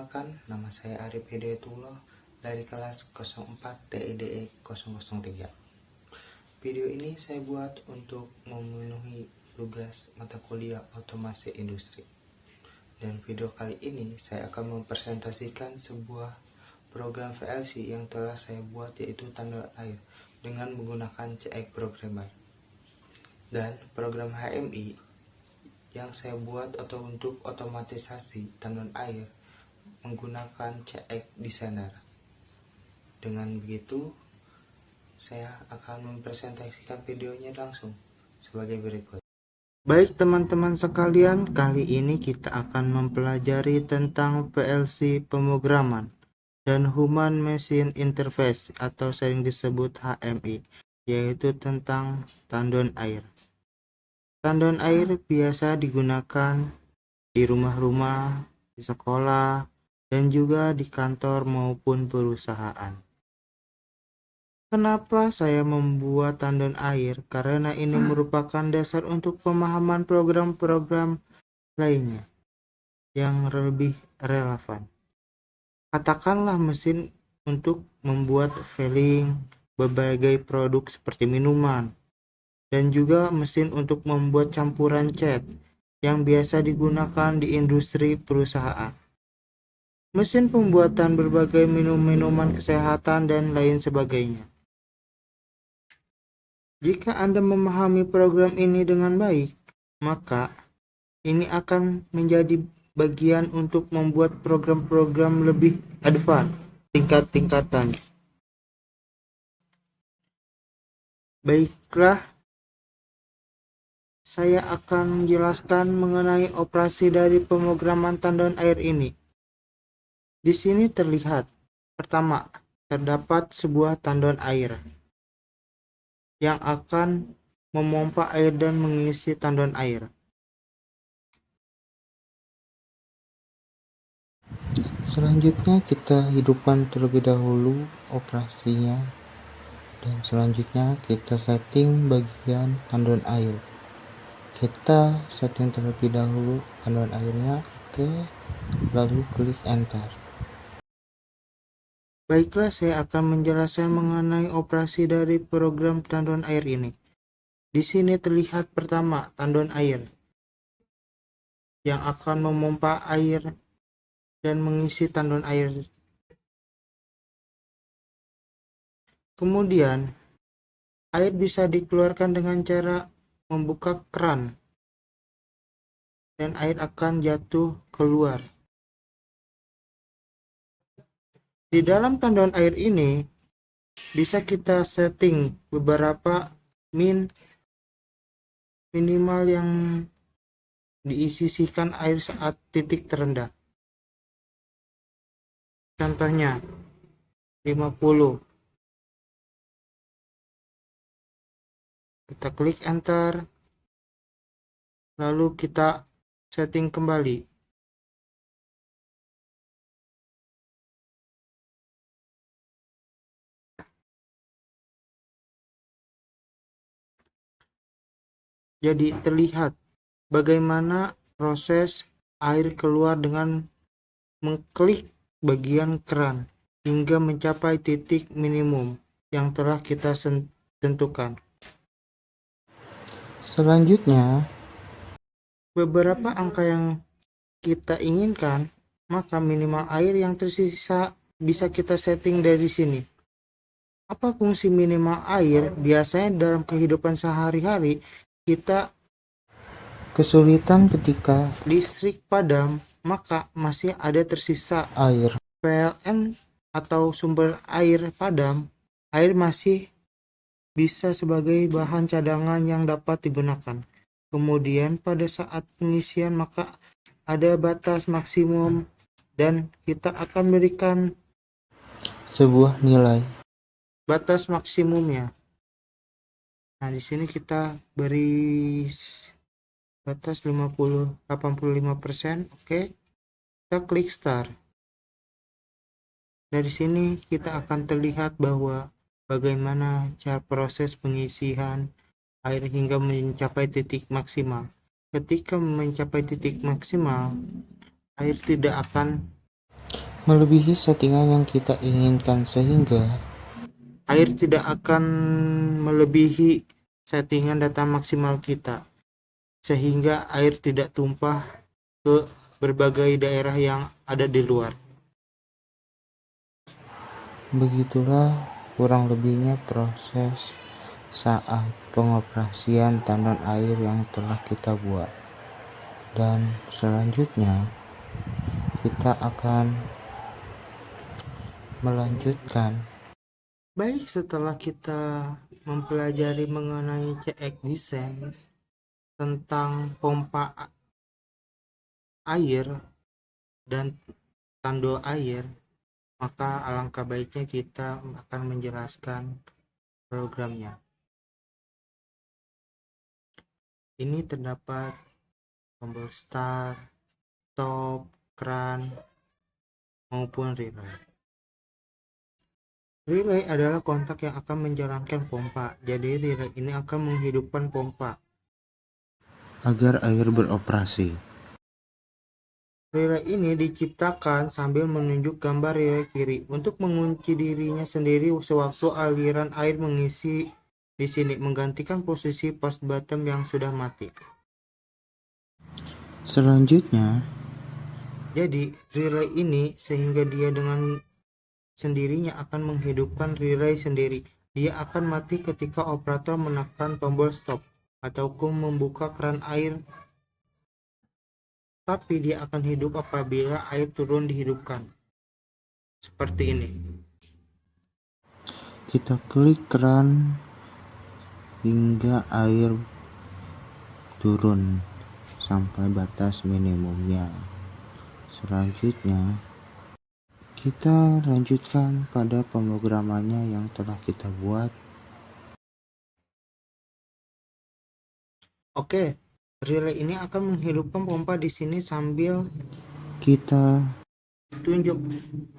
Perkenalkan, nama saya Arif Hidayatullah dari kelas 04 TIDE 003. Video ini saya buat untuk memenuhi tugas mata kuliah otomasi industri. Dan video kali ini saya akan mempresentasikan sebuah program VLC yang telah saya buat, yaitu tandon air dengan menggunakan CX Programmer. Dan program HMI yang saya buat atau untuk otomatisasi tandon air menggunakan CX Designer. Dengan begitu, saya akan mempresentasikan videonya langsung sebagai berikut. Baik teman-teman sekalian, kali ini kita akan mempelajari tentang PLC pemrograman dan Human Machine Interface atau sering disebut HMI, yaitu tentang tandon air. Tandon air biasa digunakan di rumah-rumah, di sekolah, dan juga di kantor maupun perusahaan. Kenapa saya membuat tandon air? Karena ini merupakan dasar untuk pemahaman program-program lainnya yang lebih relevan. Katakanlah mesin untuk membuat filling berbagai produk seperti minuman, dan juga mesin untuk membuat campuran cat yang biasa digunakan di industri perusahaan. Mesin pembuatan berbagai minuman kesehatan dan lain sebagainya. Jika Anda memahami program ini dengan baik, maka ini akan menjadi bagian untuk membuat program-program lebih advance, tingkat-tingkatan. Baiklah, saya akan menjelaskan mengenai operasi dari pemrograman tandon air ini. Di sini terlihat, pertama, terdapat sebuah tandon air yang akan memompa air dan mengisi tandon air. Selanjutnya kita hidupkan terlebih dahulu operasinya, dan selanjutnya kita setting bagian tandon air. Kita setting terlebih dahulu tandon airnya, oke, lalu klik enter. Baiklah, saya akan menjelaskan mengenai operasi dari program tandon air ini. Di sini terlihat pertama tandon air yang akan memompa air dan mengisi tandon air. Kemudian, air bisa dikeluarkan dengan cara membuka keran dan air akan jatuh keluar. Di dalam tandon air ini bisa kita setting beberapa minimal yang diisikan air saat titik terendah. Contohnya 50. Kita klik enter, lalu kita setting kembali. Jadi terlihat bagaimana proses air keluar dengan mengklik bagian keran hingga mencapai titik minimum yang telah kita tentukan. Selanjutnya, beberapa angka yang kita inginkan, maka minimal air yang tersisa bisa kita setting dari sini. Apa fungsi minimal air? Biasanya dalam kehidupan sehari-hari kita kesulitan ketika listrik padam, maka masih ada tersisa air. PLN atau sumber air padam, air masih bisa sebagai bahan cadangan yang dapat digunakan. Kemudian pada saat pengisian maka ada batas maksimum dan kita akan berikan sebuah nilai batas maksimumnya. Nah, di sini kita beri batas 85%, oke. Kita klik start. Dari sini kita akan terlihat bahwa bagaimana cara proses pengisian air hingga mencapai titik maksimal. Ketika mencapai titik maksimal, air tidak akan melebihi settingan yang kita inginkan sehingga air tidak akan melebihi settingan data maksimal kita, sehingga air tidak tumpah ke berbagai daerah yang ada di luar. Begitulah kurang lebihnya proses saat pengoperasian tandon air yang telah kita buat. Dan selanjutnya kita akan melanjutkan. Baik, setelah kita mempelajari mengenai CX design tentang pompa air dan tando air, maka alangkah baiknya kita akan menjelaskan programnya. Ini terdapat tombol start, stop, keran, maupun relay. Relay adalah kontak yang akan menjalankan pompa. Jadi relay ini akan menghidupkan pompa agar air beroperasi. Relay ini diciptakan sambil menunjuk gambar relay kiri untuk mengunci dirinya sendiri sewaktu aliran air mengisi di sini, menggantikan posisi post bottom yang sudah mati. Selanjutnya, jadi relay ini sehingga dia dengan sendirinya akan menghidupkan relay sendiri. Dia akan mati ketika operator menekan tombol stop ataupun membuka keran air, tapi dia akan hidup apabila air turun dihidupkan. Seperti ini. Kita klik keran hingga air turun sampai batas minimumnya. Selanjutnya, kita lanjutkan pada pemrogramannya yang telah kita buat. Oke, relay ini akan menghidupkan pompa di sini sambil kita tunjuk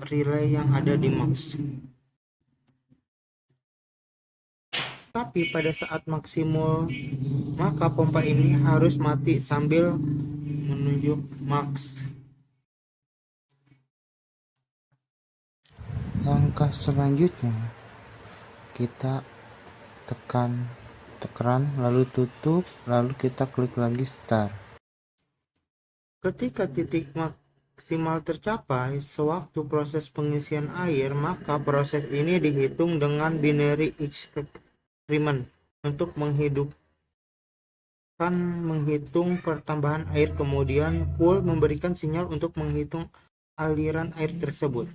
relay yang ada di max. Tapi pada saat maksimum, maka pompa ini harus mati sambil menunjuk max. Langkah selanjutnya, kita tekan keran, lalu tutup, lalu kita klik lagi start. Ketika titik maksimal tercapai sewaktu proses pengisian air, maka proses ini dihitung dengan binary experiment untuk menghitung pertambahan air, kemudian pool memberikan sinyal untuk menghitung aliran air tersebut.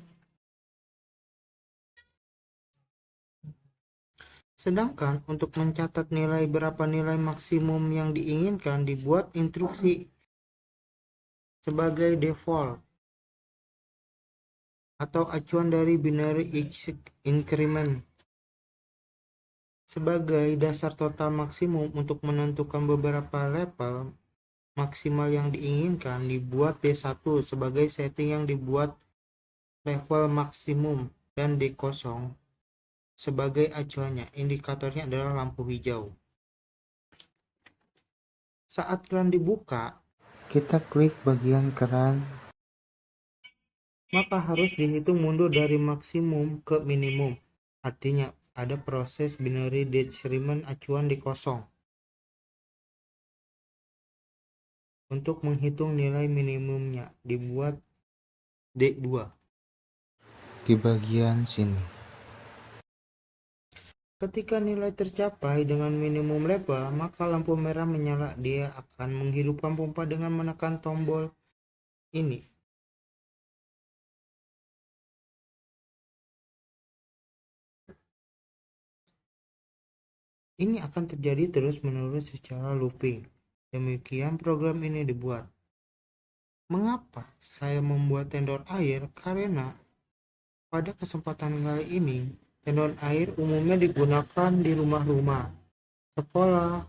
Sedangkan untuk mencatat berapa nilai maksimum yang diinginkan, dibuat instruksi sebagai default atau acuan dari binary increment sebagai dasar total maksimum. Untuk menentukan beberapa level maksimal yang diinginkan, dibuat D1 sebagai setting yang dibuat level maksimum dan D0 sebagai acuannya. Indikatornya adalah lampu hijau. Saat keran dibuka, kita klik bagian keran, maka harus dihitung mundur dari maksimum ke minimum. Artinya ada proses binary decrement acuan di kosong untuk menghitung nilai minimumnya, dibuat D2 di bagian sini. Ketika nilai tercapai dengan minimum level, maka lampu merah menyala. Dia akan menghidupkan pompa dengan menekan tombol ini. Ini akan terjadi terus-menerus secara looping. Demikian program ini dibuat. Mengapa saya membuat tendon air? Karena pada kesempatan kali ini, tendon air umumnya digunakan di rumah-rumah, sekolah,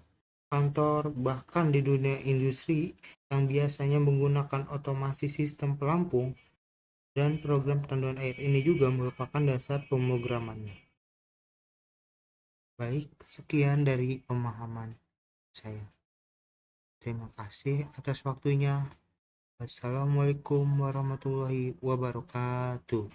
kantor, bahkan di dunia industri yang biasanya menggunakan otomasi sistem pelampung, dan program tendon air ini juga merupakan dasar pemrogramannya. Baik, sekian dari pemahaman saya. Terima kasih atas waktunya. Assalamualaikum warahmatullahi wabarakatuh.